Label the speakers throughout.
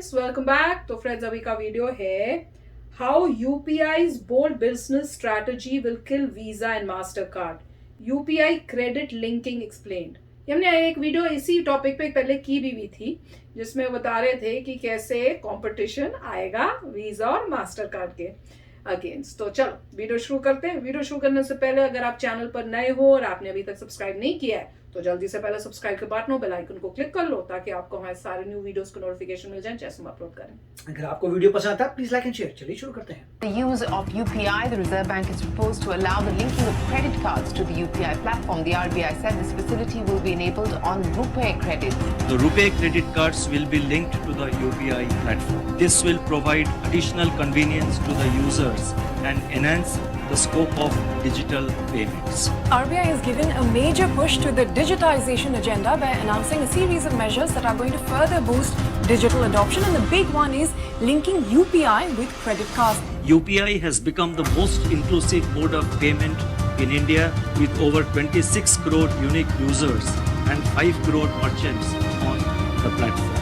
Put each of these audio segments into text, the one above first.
Speaker 1: friends, welcome back. तो friends अभी का वीडियो है How UPI's bold business strategy will kill Visa and MasterCard. UPI credit linking explained. ये हमने एक वीडियो इसी टॉपिक पे पहले की भी थी जिसमें बता रहे थे कि कैसे कंपटीशन आएगा वीजा और मास्टरकार्ड के अगेंस्ट। तो चलो वीडियो शुरू करते हैं। वीडियो शुरू करने से पहले अगर आप चैनल पर नए हो और आपने अभी तक सब्सक्राइब नहीं किया है तो जल्दी से पहले सब्सक्राइब के बटन बेल आइकन को क्लिक कर लो ताकि आपको हमारे सारे न्यू वीडियोस को नोटिफिकेशन मिल जाए जैसे हम अपलोड करें।
Speaker 2: अगर आपको वीडियो पसंद आता है प्लीज लाइक एंड शेयर। चलिए शुरू करते हैं।
Speaker 3: The use of UPI, the Reserve Bank has proposed to allow the linking of credit cards to the UPI platform. The RBI said this facility will be enabled on RuPay credit.
Speaker 4: The RuPay credit cards will be linked to the UPI platform. This will provide additional convenience to the users and enhance the scope of digital payments.
Speaker 5: RBI has given a major push to the digitization agenda by announcing a series of measures that are going to further boost digital adoption, and the big one is linking UPI with credit cards.
Speaker 4: UPI has become the most inclusive mode of payment in India with over 26 crore unique users and 5 crore merchants on the platform.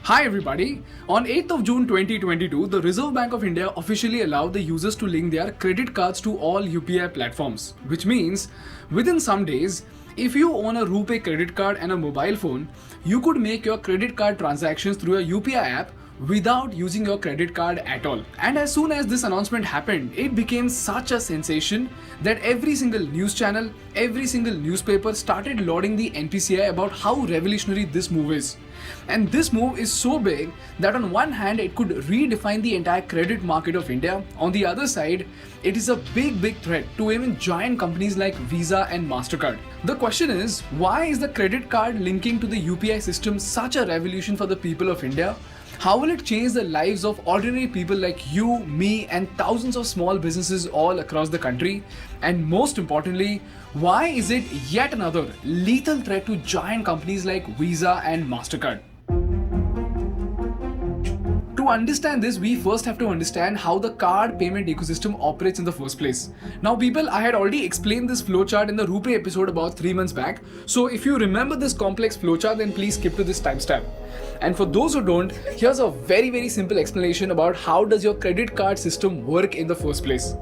Speaker 6: Hi everybody! On 8th of June 2022, the Reserve Bank of India officially allowed the users to link their credit cards to all UPI platforms, which means within some days, if you own a RuPay credit card and a mobile phone, you could make your credit card transactions through a UPI app without using your credit card at all. And as soon as this announcement happened, it became such a sensation that every single news channel, every single newspaper started lauding the NPCI about how revolutionary this move is. And this move is so big that on one hand it could redefine the entire credit market of India. On the other side, it is a big threat to even giant companies like Visa and MasterCard. The question is, why is the credit card linking to the UPI system such a revolution for the people of India? How will it change the lives of ordinary people like you, me, and thousands of small businesses all across the country? And most importantly, why is it yet another lethal threat to giant companies like Visa and MasterCard? To understand this, we first have to understand how the card payment ecosystem operates in the first place. Now people, I had already explained this flowchart in the RuPay episode about 3 months back. So if you remember this complex flowchart, then please skip to this timestamp. And for those who don't, here's a very simple explanation about how does your credit card system work in the first place.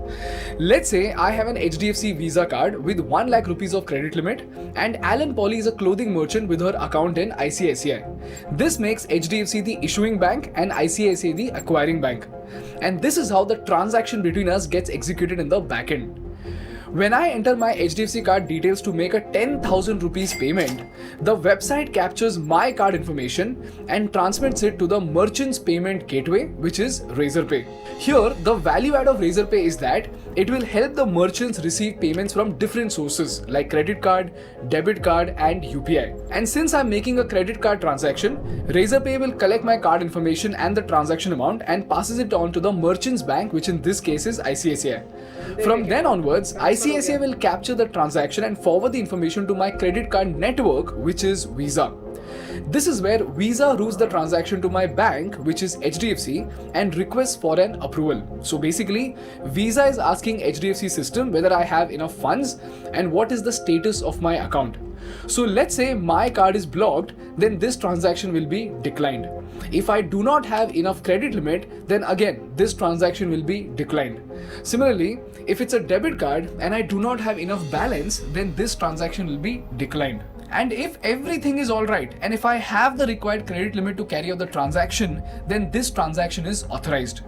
Speaker 6: Let's say I have an HDFC Visa card with 1 lakh rupees of credit limit and Alan Polly is a clothing merchant with her account in ICICI. This makes HDFC the issuing bank and ICICI the acquiring bank. And this is how the transaction between us gets executed in the backend. When I enter my HDFC card details to make a 10,000 rupees payment, the website captures my card information and transmits it to the merchant's payment gateway, which is Razorpay. Here, the value add of Razorpay is that it will help the merchants receive payments from different sources like credit card, debit card, and UPI. And since I'm making a credit card transaction, Razorpay will collect my card information and the transaction amount and passes it on to the merchant's bank, which in this case is ICICI. From then onwards, ICICI will capture the transaction and forward the information to my credit card network, which is Visa. This is where Visa routes the transaction to my bank, which is HDFC, and requests for an approval. So basically, Visa is asking HDFC system whether I have enough funds and what is the status of my account. So let's say my card is blocked, then this transaction will be declined. If I do not have enough credit limit, then again, this transaction will be declined. Similarly, if it's a debit card and I do not have enough balance, then this transaction will be declined. And if everything is alright and if I have the required credit limit to carry out the transaction, then this transaction is authorized.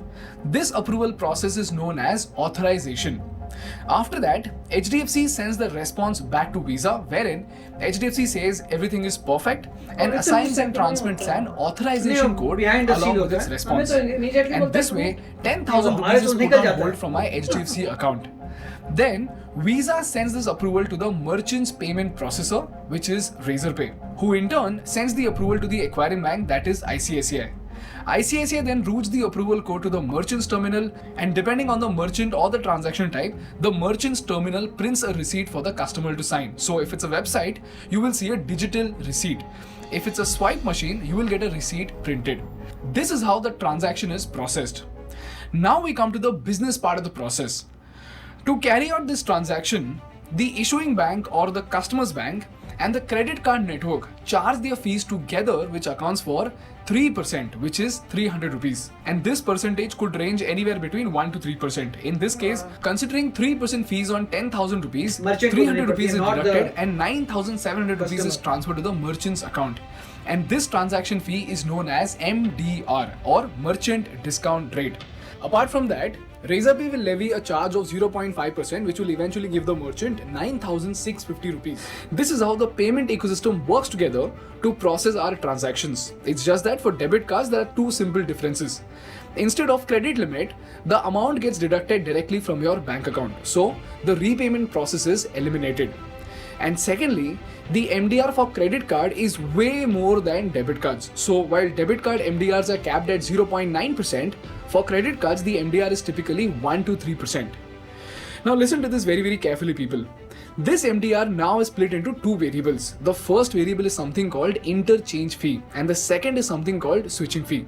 Speaker 6: This approval process is known as authorization. After that, HDFC sends the response back to Visa, wherein HDFC says everything is perfect and assigns and transmits an authorization code along with its response. And this way, 10,000 rupees is put on hold from my HDFC account. Then, Visa sends this approval to the merchant's payment processor, which is Razorpay, who in turn sends the approval to the acquiring bank, that is ICICI. ICICI then routes the approval code to the merchant's terminal, and depending on the merchant or the transaction type, the merchant's terminal prints a receipt for the customer to sign. So if it's a website, you will see a digital receipt. If it's a swipe machine, you will get a receipt printed. This is how the transaction is processed. Now we come to the business part of the process. To carry out this transaction, the issuing bank or the customer's bank and the credit card network charge their fees together, which accounts for 3%, which is 300 rupees. And this percentage could range anywhere between 1 to 3%. In this case, considering 3% fees on 10,000 rupees,
Speaker 2: Merchant
Speaker 6: 300
Speaker 2: को
Speaker 6: rupees is
Speaker 2: not the
Speaker 6: deducted and 9,700 rupees is
Speaker 2: customer.
Speaker 6: transferred to the merchant's account. And this transaction fee is known as MDR or Merchant Discount Rate. Apart from that, Razorpay will levy a charge of 0.5%, which will eventually give the merchant 9,650 rupees. This is how the payment ecosystem works together to process our transactions. It's just that for debit cards, there are two simple differences. Instead of credit limit, the amount gets deducted directly from your bank account. So the repayment process is eliminated. And secondly, the MDR for credit card is way more than debit cards. So while debit card MDRs are capped at 0.9%, for credit cards the MDR is typically 1 to 3%. Now listen to this very carefully, people. This MDR now is split into two variables. The first variable is something called interchange fee and the second is something called switching fee.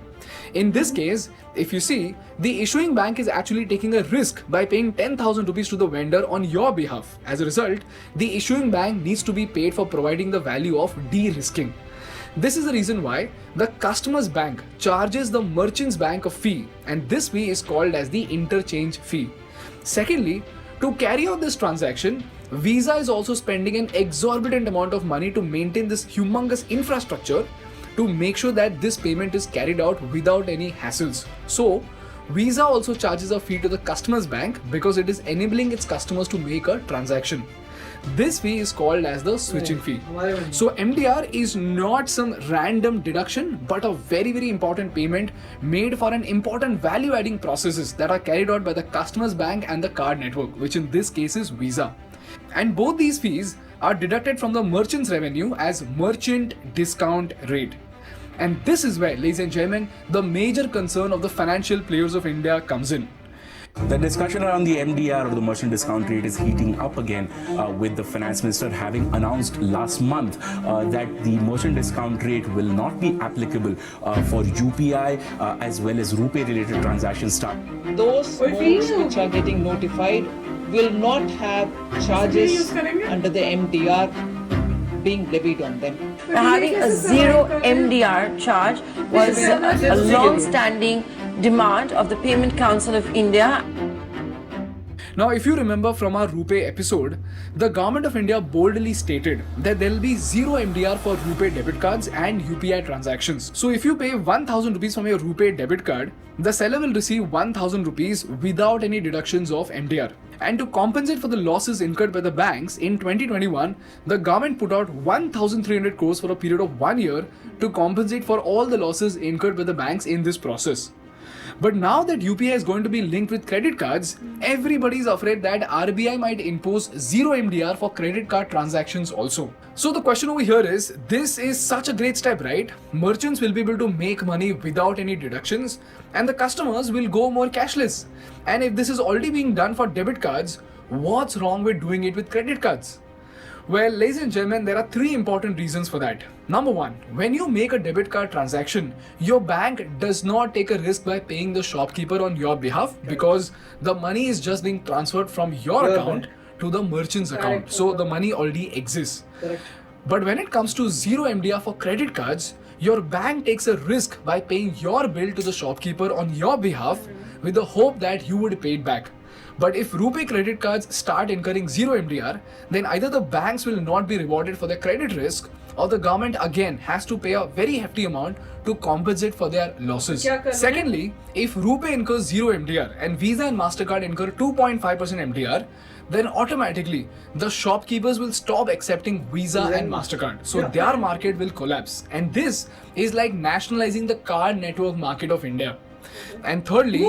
Speaker 6: In this case, if you see, the issuing bank is actually taking a risk by paying 10,000 rupees to the vendor on your behalf. As a result, the issuing bank needs to be paid for providing the value of de-risking. This is the reason why the customer's bank charges the merchant's bank a fee, and this fee is called as the interchange fee. Secondly, to carry out this transaction, Visa is also spending an exorbitant amount of money to maintain this humongous infrastructure to make sure that this payment is carried out without any hassles. So, Visa also charges a fee to the customer's bank because it is enabling its customers to make a transaction. This fee is called as the switching fee. So MDR is not some random deduction, but a very important payment made for an important value adding processes that are carried out by the customer's bank and the card network, which in this case is Visa. And both these fees are deducted from the merchant's revenue as merchant discount rate. And this is where, ladies and gentlemen, the major concern of the financial players of India comes in.
Speaker 7: The discussion around the MDR or the merchant discount rate is heating up again with the finance minister having announced last month that the merchant discount rate will not be applicable for UPI as well as RuPay related transactions.
Speaker 8: Those modes which are getting notified will not have charges under the MDR being levied on them.
Speaker 9: Having a zero MDR charge was a long-standing demand of the Payment Council of India.
Speaker 6: Now, if you remember from our RuPay episode, the government of India boldly stated that there will be zero MDR for RuPay debit cards and UPI transactions. So if you pay 1,000 rupees from your RuPay debit card, the seller will receive 1,000 rupees without any deductions of MDR. And to compensate for the losses incurred by the banks, in 2021, the government put out 1,300 crores for a period of 1 year to compensate for all the losses incurred by the banks in this process. But now that UPI is going to be linked with credit cards, everybody is afraid that RBI might impose zero MDR for credit card transactions also. So the question over here is, this is such a great step, right? Merchants will be able to make money without any deductions and the customers will go more cashless. And if this is already being done for debit cards, what's wrong with doing it with credit cards? Well, ladies and gentlemen, there are three important reasons for that. Number one, when you make a debit card transaction, your bank does not take a risk by paying the shopkeeper on your behalf because the money is just being transferred from your account to the merchant's account. So the money already exists. But when it comes to zero MDR for credit cards, your bank takes a risk by paying your bill to the shopkeeper on your behalf with the hope that you would pay it back. But if RuPay credit cards start incurring zero MDR, then either the banks will not be rewarded for their credit risk or the government again has to pay a very hefty amount to compensate for their losses. Secondly, if RuPay incurs zero MDR and Visa and MasterCard incur 2.5% MDR, then automatically the shopkeepers will stop accepting Visa and MasterCard. So their market will collapse. And this is like nationalizing the card network market of India. And thirdly,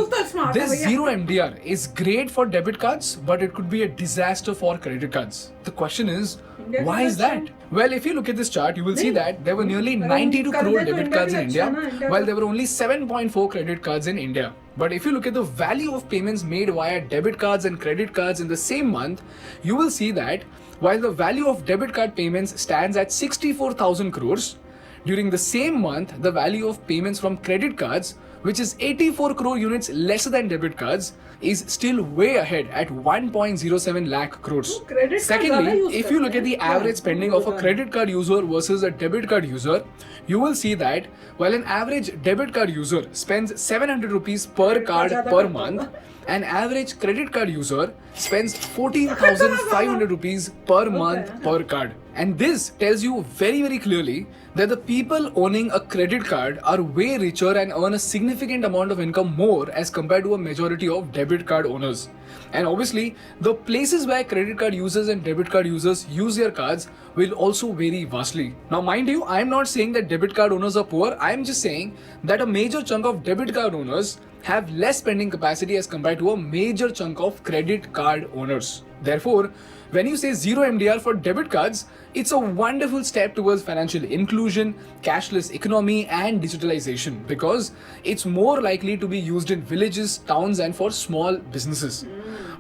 Speaker 6: this zero MDR is great for debit cards, but it could be a disaster for credit cards. The question is, why is that? Well, if you look at this chart, you will see that there were nearly 92 crore debit cards in India, while there were only 7.4 credit cards in India. But if you look at the value of payments made via debit cards and credit cards in the same month, you will see that while the value of debit card payments stands at 64,000 crores, during the same month, the value of payments from credit cards, which is 84 crore units lesser than debit cards, is still way ahead at 1.07 lakh crores.
Speaker 1: credit card
Speaker 6: Secondly,
Speaker 1: ज़्यादा use
Speaker 6: if you look
Speaker 1: करते
Speaker 6: at the
Speaker 1: हैं।
Speaker 6: average spending of a credit card user versus a debit card user, you will see that while an average debit card user spends 700 rupees per card per month, an average credit card user spends 14,500 rupees per month per card. And this tells you very clearly that the people owning a credit card are way richer and earn a significant amount of income more as compared to a majority of debit card owners. And obviously, the places where credit card users and debit card users use their cards will also vary vastly. Now, mind you, I am not saying that debit card owners are poor. I am just saying that a major chunk of debit card owners have less spending capacity as compared to a major chunk of credit card owners. Therefore, when you say zero MDR for debit cards, it's a wonderful step towards financial inclusion, cashless economy, and digitalization because it's more likely to be used in villages, towns, and for small businesses.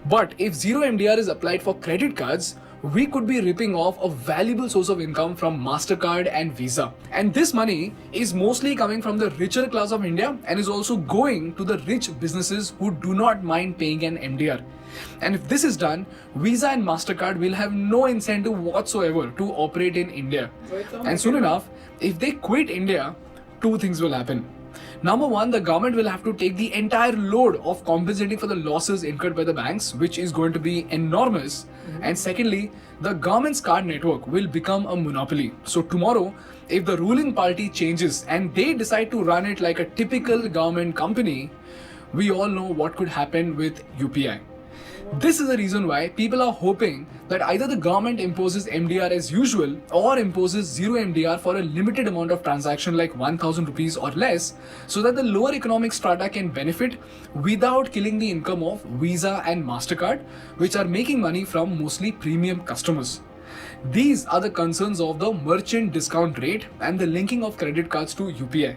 Speaker 6: But if zero MDR is applied for credit cards, we could be ripping off a valuable source of income from MasterCard and Visa. And this money is mostly coming from the richer class of India and is also going to the rich businesses who do not mind paying an MDR. And if this is done, Visa and MasterCard will have no incentive whatsoever to operate in India. And soon enough, if they quit India, two things will happen. Number one, the government will have to take the entire load of compensating for the losses incurred by the banks, which is going to be enormous. And secondly, the government's card network will become a monopoly. So tomorrow, if the ruling party changes and they decide to run it like a typical government company, we all know what could happen with UPI. This is the reason why people are hoping that either the government imposes MDR as usual or imposes zero MDR for a limited amount of transaction like 1000 rupees or less so that the lower economic strata can benefit without killing the income of Visa and MasterCard, which are making money from mostly premium customers. These are the concerns of the merchant discount rate and the linking of credit cards to UPI.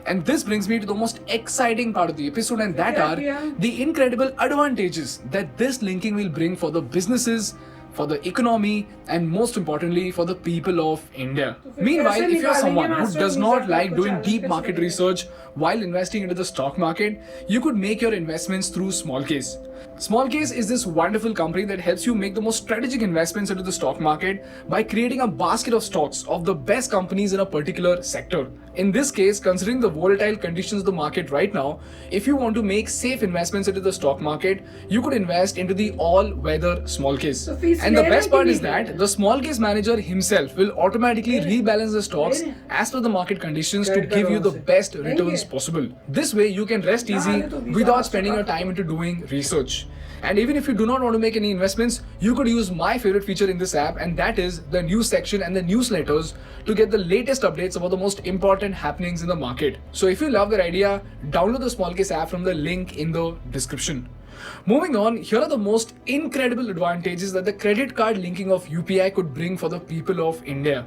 Speaker 6: And this brings me to the most exciting part of the episode, and that are the incredible advantages that this linking will bring for the businesses, for the economy, and most importantly for the people of India. Meanwhile, if you're someone who does not like doing deep market research while investing into the stock market, you could make your investments through Smallcase. Smallcase is this wonderful company that helps you make the most strategic investments into the stock market by creating a basket of stocks of the best companies in a particular sector. In this case, considering the volatile conditions of the market right now, if you want to make safe investments into the stock market, you could invest into the all-weather Smallcase. And the best part is that the Smallcase manager himself will automatically rebalance the stocks as per the market conditions to give you the best returns possible. This way, you can rest easy without spending your time into doing research. And even if you do not want to make any investments, you could use my favorite feature in this app, and that is the news section and the newsletters to get the latest updates about the most important happenings in the market. So if you love that idea, download the Smallcase app from the link in the description. Moving on, here are the most incredible advantages that the credit card linking of UPI could bring for the people of India.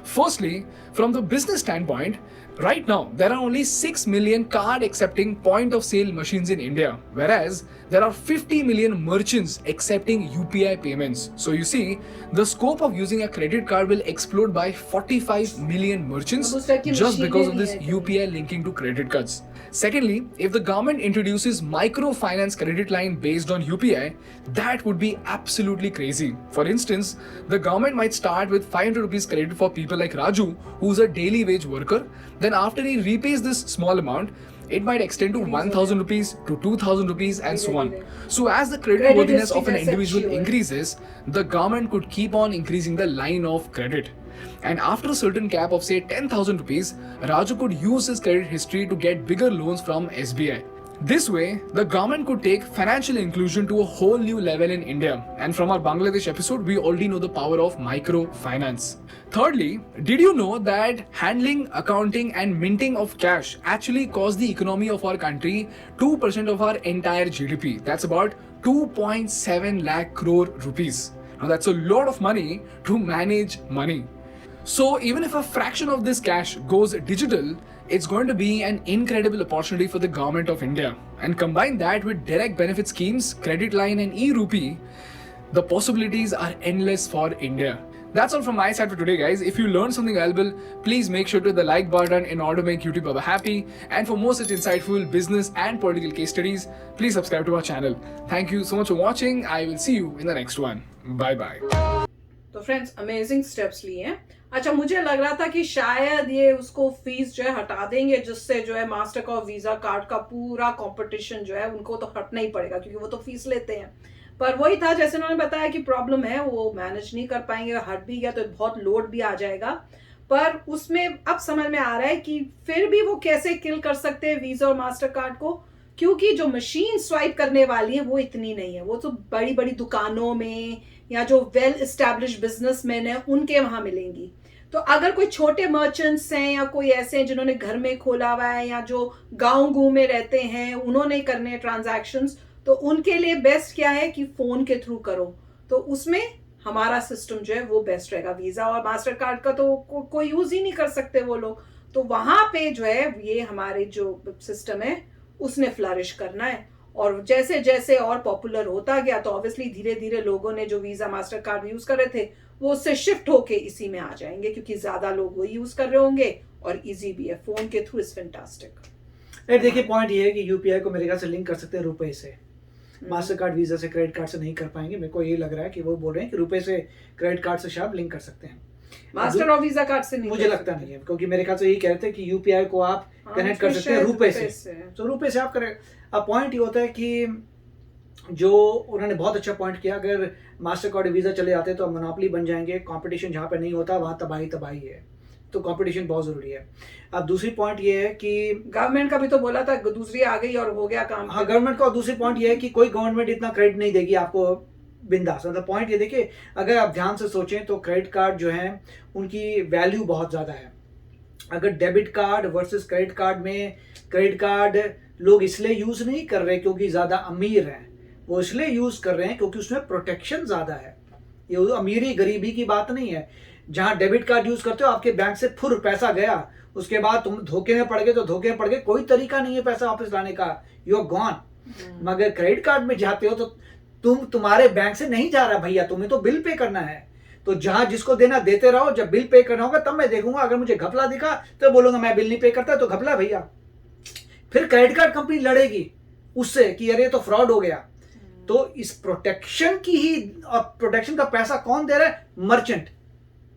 Speaker 6: Firstly, from the business standpoint, right now there are only 6 million card accepting point of sale machines in India, whereas there are 50 million merchants accepting UPI payments. So you see, the scope of using a credit card will explode by 45 million merchants just because of this UPI linking to credit cards. Secondly, if the government introduces microfinance credit line based on UPI, that would be absolutely crazy. For instance, the government might start with 500 rupees credit for people like Raju, who's a daily wage worker. Then after he repays this small amount, it might extend to 1000 rupees to 2000 rupees and so on. So as the credit worthiness of an individual increases, the government could keep on increasing the line of credit. And after a certain cap of say 10,000 rupees, Raju could use his credit history to get bigger loans from SBI. This way, the government could take financial inclusion to a whole new level in India. And from our Bangladesh episode, we already know the power of microfinance. Thirdly, did you know that handling, accounting and minting of cash actually cost the economy of our country 2% of our entire GDP? That's about 2.7 lakh crore rupees. Now that's a lot of money to manage money. So even if a fraction of this cash goes digital, it's going to be an incredible opportunity for the government of India. And combine that with direct benefit schemes, credit line and e-rupee, the possibilities are endless for India. That's all from my side for today, guys. If you learned something valuable, please make sure to hit the like button in order to make YouTube Baba happy. And for more such insightful business and political case studies, please subscribe to our channel. Thank you so much for watching. I will see you in the next one. Bye bye.
Speaker 1: तो friends amazing steps लिए हैं. अच्छा, मुझे लग रहा था कि शायद ये उसको फीस जो है हटा देंगे, जिससे जो है मास्टर का और वीजा कार्ड का पूरा कंपटीशन जो है उनको तो हटना ही पड़ेगा, क्योंकि वो तो फीस लेते हैं. पर वही था, जैसे उन्होंने बताया कि प्रॉब्लम है, वो मैनेज नहीं कर पाएंगे, हट भी गया तो बहुत लोड भी आ जाएगा. पर उसमें अब समझ में आ रहा है कि फिर भी वो कैसे किल कर सकते हैं वीजा और मास्टर कार्ड को, क्योंकि जो मशीन स्वाइप करने वाली है वो इतनी नहीं है. वो तो बड़ी बड़ी दुकानों में या जो वेल एस्टैब्लिश बिजनेसमैन है उनके वहां मिलेंगी. तो अगर कोई छोटे मर्चेंट्स हैं या कोई ऐसे हैं जिन्होंने घर में खोला हुआ है या जो गाँव में रहते हैं, उन्होंने करने ट्रांजैक्शंस, तो उनके लिए बेस्ट क्या है कि फोन के थ्रू करो. तो उसमें हमारा सिस्टम जो है वो बेस्ट रहेगा. वीजा और मास्टर कार्ड का तो कोई यूज ही नहीं कर सकते वो लोग. तो वहां पे जो है ये हमारे जो सिस्टम है उसने फ्लरिश करना है. और जैसे जैसे और पॉपुलर होता गया तो ऑब्वियसली धीरे धीरे लोगों ने जो वीजा मास्टर कार्ड यूज कर रहे थे वो उससे शिफ्ट होके इसी में आ जाएंगे, क्योंकि ज्यादा लोग वो यूज कर रहे होंगे और इजी भी है. फोन के थ्रू इज फैंटास्टिक.
Speaker 2: देखिए, पॉइंट ये है कि यूपीआई को मेरे ख्याल से लिंक कर सकते हैं रुपए से. मास्टर कार्ड, वीजा से, क्रेडिट कार्ड से नहीं कर पाएंगे. मेरे को ये लग रहा है कि वो बोल रहे हैं कि रुपए से, क्रेडिट कार्ड से शायद लिंक कर सकते हैं.
Speaker 1: मास्टर और वीजा कार्ड से नहीं,
Speaker 2: मुझे लगता नहीं है, क्योंकि मेरे ख्याल से यही कहते हैं कि यूपीआई को आप कनेक्ट कर सकते हैं रुपए से. तो रुपए से आप करें. अब पॉइंट ये होता है कि जो उन्होंने बहुत अच्छा पॉइंट किया, अगर मास्टर कार्ड वीजा चले जाते हैं तो मोनोपोली बन जाएंगे. कंपटीशन जहाँ पे नहीं होता वहाँ तबाही है. तो कंपटीशन बहुत जरूरी है. अब दूसरी पॉइंट ये है कि
Speaker 1: गवर्नमेंट का भी तो बोला था, दूसरी आ गई और हो गया काम.
Speaker 2: हाँ, गवर्नमेंट का. और दूसरी पॉइंट ये है कि कोई गवर्नमेंट इतना क्रेडिट नहीं देगी आपको बिंदास. मतलब पॉइंट ये देखिए, अगर आप ध्यान से सोचें तो क्रेडिट कार्ड जो है उनकी वैल्यू बहुत ज़्यादा है. अगर debit card versus credit card में, क्रेडिट कार्ड लोग इसलिए यूज़ नहीं कर रहे क्योंकि ज़्यादा अमीर हैं, वो इसलिए यूज़ कर रहे हैं क्योंकि उसमें प्रोटेक्शन ज़्यादा है. ये अमीरी गरीबी की बात नहीं है. जहाँ डेबिट कार्ड यूज़ करते हो, आपके बैंक से फुर पैसा गया, उसके बाद तुम धोखे में पड़ गए तो धोखे में पड़ गए, कोई तरीका नहीं है पैसा वापस लाने का, यू आर गॉन. मगर क्रेडिट कार्ड में जाते हो तो तुम्हारे बैंक से नहीं जा रहा भैया, तुम्हें तो बिल पे करना है. तो जहां जिसको देना देते रहो, जब बिल पे करना होगा तब मैं देखूंगा. अगर मुझे घपला दिखा तो बोलूंगा मैं बिल नहीं पे करता, तो घपला भैया. फिर क्रेडिट कार्ड कंपनी लड़ेगी उससे कि अरे तो फ्रॉड हो गया. तो इस प्रोटेक्शन की ही, और प्रोटेक्शन का पैसा कौन दे रहा है? मर्चेंट.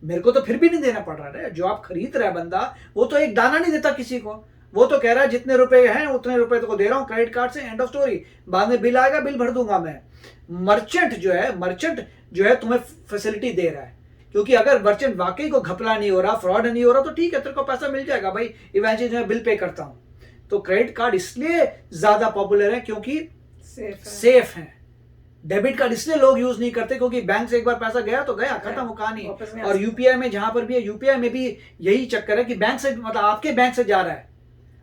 Speaker 2: मेरे को तो फिर भी नहीं देना पड़ रहा है. जो आप खरीद रहा है बंदा, वो तो एक दाना नहीं देता किसी को. वो तो कह रहा है जितने रुपए हैं उतने रुपए तो दे रहा हूं क्रेडिट कार्ड से, एंड ऑफ स्टोरी. बाद में बिल आएगा, बिल भर दूंगा मैं. मर्चेंट जो है तुम्हें फैसिलिटी दे रहा है. क्योंकि अगर मर्चेंट वाकई को घपला नहीं हो रहा, फ्रॉड नहीं हो रहा, तो ठीक है, तेरे को पैसा मिल जाएगा भाई, इवेंचुअली मैं बिल पे करता हूं. तो क्रेडिट कार्ड इसलिए ज्यादा पॉपुलर है क्योंकि सेफ है. डेबिट कार्ड इसलिए लोग यूज नहीं करते क्योंकि बैंक से एक बार पैसा गया तो गया, खत्म, वो कहानी. और यूपीआई में जहां पर भी है, यूपीआई में भी यही चक्कर है कि बैंक से, मतलब आपके बैंक से जा रहा है.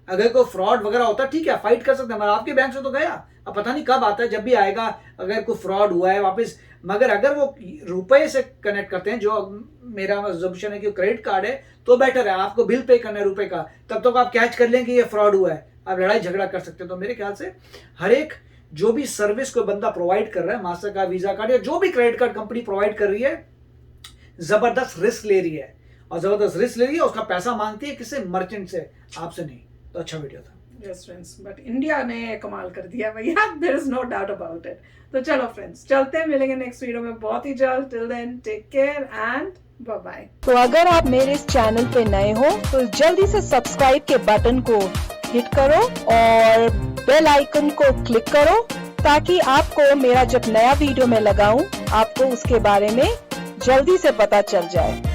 Speaker 2: अगर कोई फ्रॉड वगैरह होता ठीक है, फाइट कर सकते हैं, मगर आपके बैंक से तो गया. अब पता नहीं कब आता है, जब भी आएगा अगर कोई फ्रॉड हुआ है वापस. मगर अगर वो रुपए से कनेक्ट करते हैं, जो मेरा अजम्पशन है कि क्रेडिट कार्ड है, तो बेटर है. आपको बिल पे करना है रुपए का, तब तक आप कैच कर लें कि ये फ्रॉड हुआ है, आप लड़ाई झगड़ा कर सकते हैं. तो मेरे ख्याल से हर एक जो भी सर्विस कोई बंदा प्रोवाइड कर रहा है, मास्टर कार्ड, वीजा कार्ड, या जो भी क्रेडिट कार्ड कंपनी प्रोवाइड कर रही है, जबरदस्त रिस्क ले रही है. और जबरदस्त रिस्क ले रही है, उसका पैसा मांगती है किससे? मर्चेंट से, आपसे नहीं. तो अच्छा वीडियो था.
Speaker 1: यस फ्रेंड्स, बट इंडिया ने कमाल कर दिया भैया, there is no doubt about it. तो चलो फ्रेंड्स, चलते हैं, मिलेंगे नेक्स्ट वीडियो में बहुत ही जल्द. Till then take care and bye bye.
Speaker 10: तो अगर आप मेरे इस चैनल पे नए हो तो जल्दी से सब्सक्राइब के बटन को हिट करो और बेल आइकन को क्लिक करो, ताकि आपको मेरा जब नया वीडियो मैं लगाऊं, आपको उसके बारे में जल्दी से पता चल जाए.